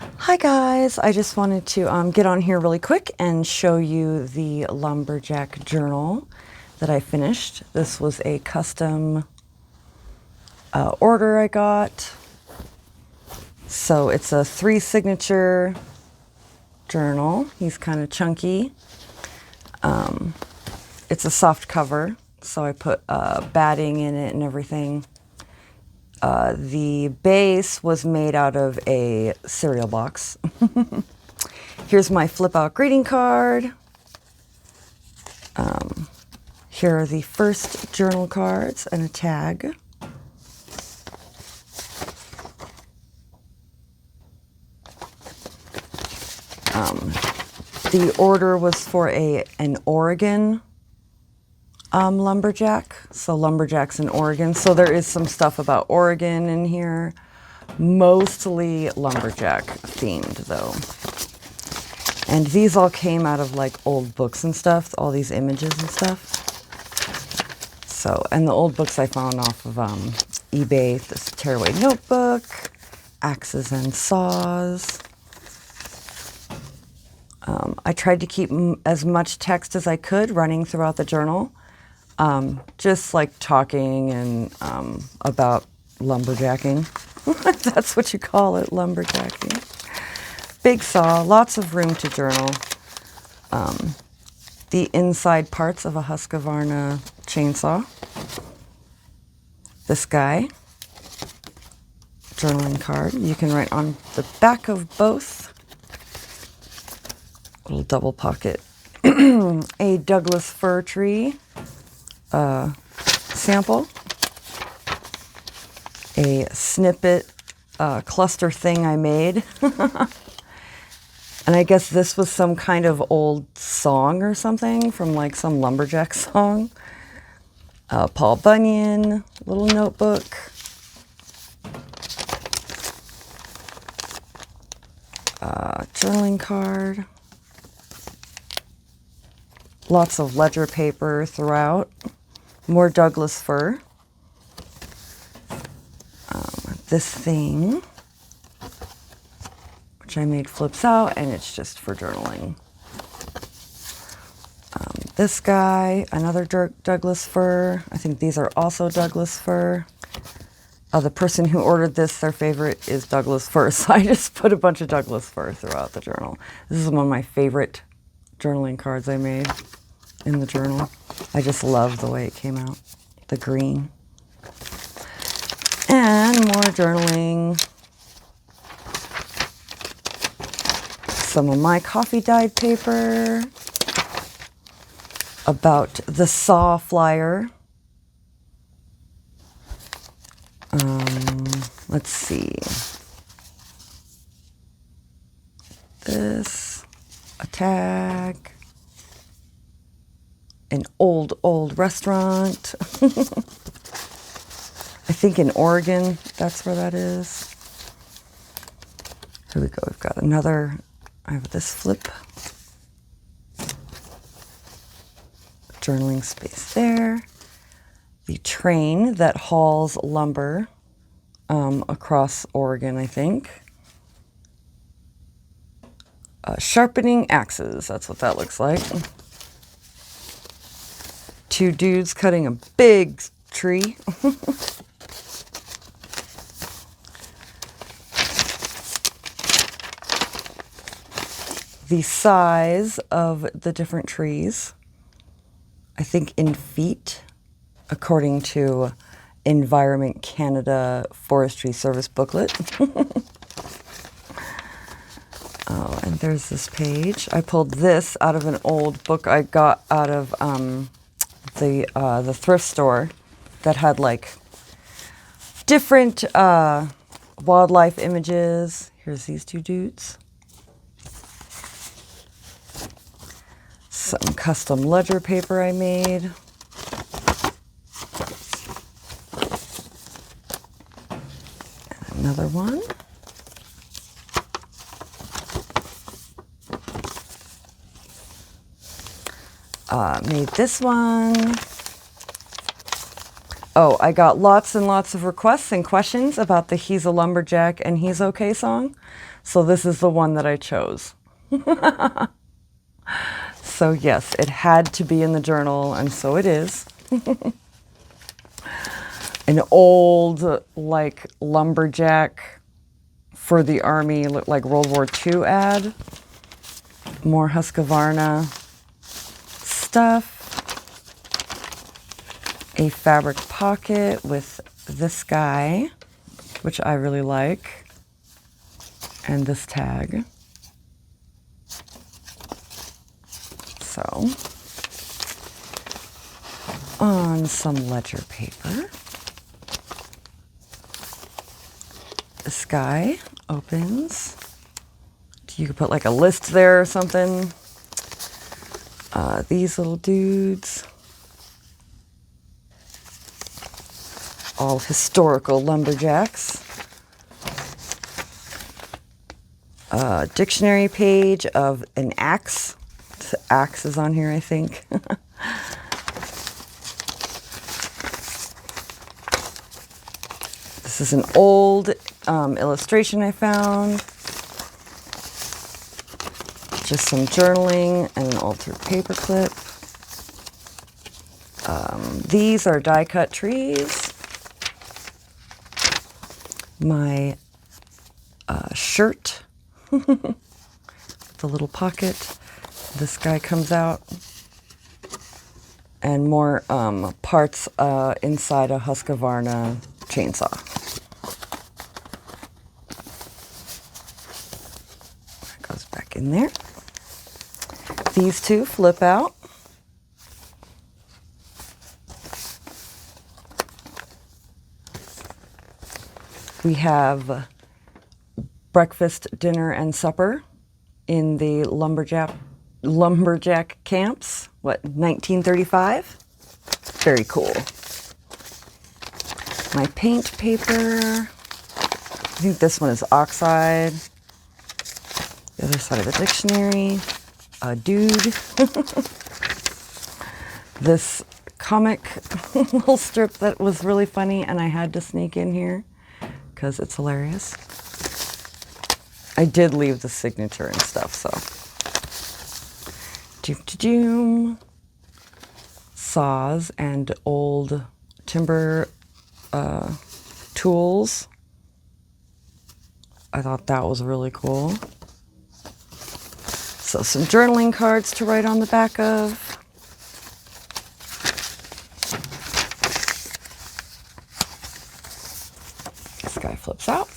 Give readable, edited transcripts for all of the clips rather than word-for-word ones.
Hi guys, I just wanted to get on here really quick and show you the Lumberjack journal that I finished. This was a custom order I got. So it's a 3-signature journal. He's kind of chunky. It's a soft cover, so I put batting in it and everything. The base was made out of a cereal box. Here's my flip out greeting card. Here are the first journal cards and a tag. The order was for an Oregon lumberjack. So lumberjacks in Oregon. So there is some stuff about Oregon in here. Mostly lumberjack themed though. And these all came out of like old books and stuff, all these images and stuff. So, and the old books I found off of eBay, this tearaway notebook, axes and saws. I tried to keep as much text as I could running throughout the journal. Just like talking and about lumberjacking. That's what you call it, lumberjacking. Big saw, lots of room to journal. The inside parts of a Husqvarna chainsaw. This guy, journaling card. You can write on the back of both. Little double pocket. A Douglas fir tree sample. A snippet cluster thing I made. And I guess this was some kind of old song or something from like some lumberjack song. Paul Bunyan, little notebook. Journaling card. Lots of ledger paper throughout. More Douglas fir. This thing, which I made flips out, and it's just for journaling. This guy, another Douglas fir. I think these are also Douglas fir. The person who ordered this, their favorite is Douglas fir, so I just put a bunch of Douglas fir throughout the journal. This is one of my favorite journaling cards I made in the journal. I just love the way it came out, the green. And more journaling. Some of my coffee dyed paper about the saw flyer. Let's see. This, a tag, an old restaurant. I think in Oregon, that's where that is. Here we go, we've got another, I have this flip. Journaling space there. The train that hauls lumber across Oregon, I think. Sharpening axes, that's what that looks like. 2 dudes cutting a big tree. The size of the different trees, I think in feet, according to Environment Canada Forestry Service booklet. Oh, and there's this page. I pulled this out of an old book I got out of the thrift store that had like different wildlife images. Here's these 2 dudes. Some custom ledger paper I made. And another one. Made this one. Oh, I got lots and lots of requests and questions about the He's a Lumberjack and He's Okay song. So this is the one that I chose. So yes, it had to be in the journal, and so it is. An old, like, lumberjack for the Army, like World War II ad. More Husqvarna stuff. A fabric pocket with this guy, which I really like, and this tag. So, on some ledger paper, this guy opens. You could put like a list there or something. These little dudes. All historical lumberjacks. Dictionary page of an axe. The axe is on here, I think. This is an old illustration I found. Just some journaling and an altered paper clip. These are die-cut trees. My shirt. The little pocket. This guy comes out. And more parts inside a Husqvarna chainsaw. That goes back in there. These two flip out. We have breakfast, dinner, and supper in the lumberjack camps. What, 1935? Very cool. My paint paper. I think this one is oxide. The other side of the dictionary. A dude. This comic little strip that was really funny, and I had to sneak in here because it's hilarious. I did leave the signature and stuff, so. Doom. Saws and old timber tools. I thought that was really cool. So some journaling cards to write on the back of. This guy flips out.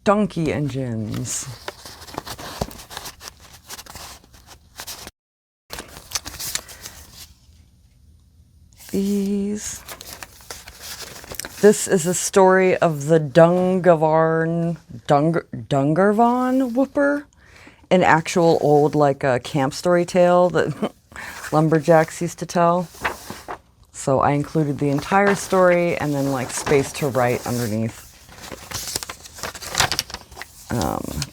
Donkey engines. These. This is a story of the Dungarvan whooper, an actual old like a camp story tale that lumberjacks used to tell. So I included the entire story and then like space to write underneath.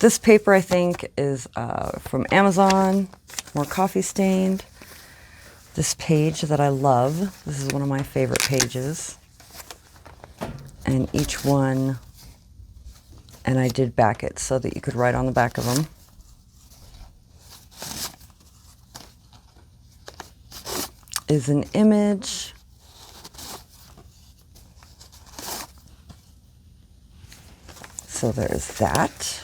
This paper I think is from Amazon, more coffee stained. This page that I love, this is one of my favorite pages. And each one, and I did back it so that you could write on the back of them. Is an image. So there's that.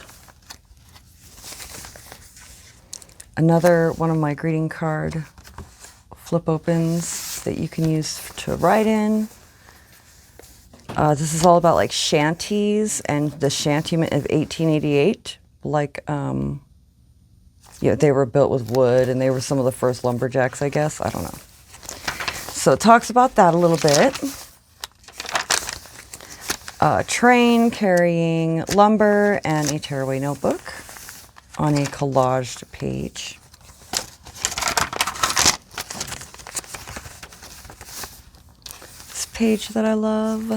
Another one of my greeting card flip opens that you can use to write in. This is all about like shanties and the shantyment of 1888. Like, they were built with wood and they were some of the first lumberjacks, I guess. I don't know. So it talks about that a little bit. A train carrying lumber and a tearaway notebook on a collaged page. This page that I love.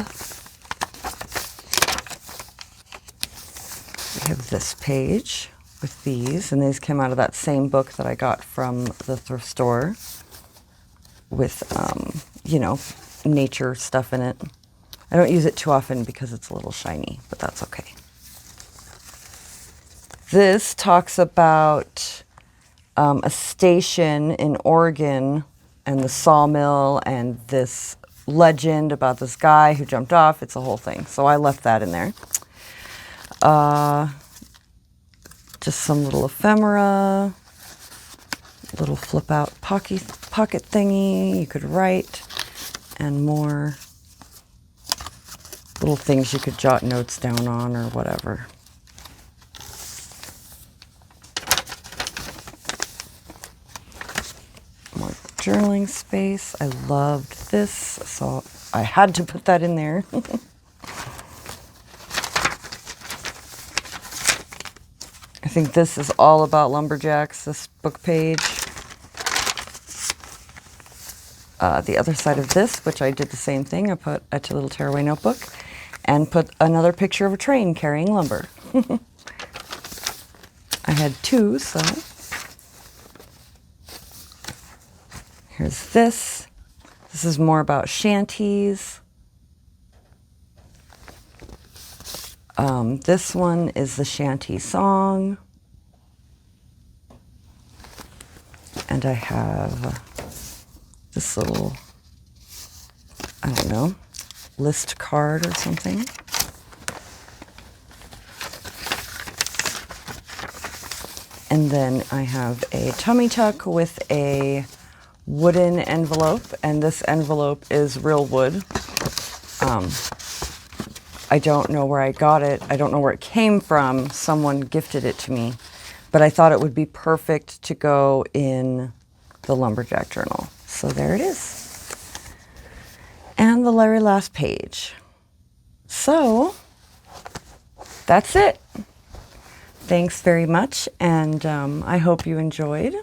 have this page with these, and these came out of that same book that I got from the thrift store with, you know, nature stuff in it. I don't use it too often because it's a little shiny, but that's okay. This talks about a station in Oregon and the sawmill and this legend about this guy who jumped off. It's a whole thing. So I left that in there. Just some little ephemera, little flip out pocket thingy you could write, and more little things you could jot notes down on or whatever. More journaling space. I loved this, so I had to put that in there. I think this is all about lumberjacks, this book page. The other side of this, which I did the same thing, I put a little tearaway notebook and put another picture of a train carrying lumber. I had two, so here's this. This is more about shanties. This one is the shanty song. And I have this little, I don't know, list card or something. And then I have a tummy tuck with a wooden envelope, and this envelope is real wood. I don't know where I got it. I don't know where it came from. Someone gifted it to me, but I thought it would be perfect to go in the Lumberjack journal. So there it is. And the very last page. So that's it. Thanks very much, and I hope you enjoyed.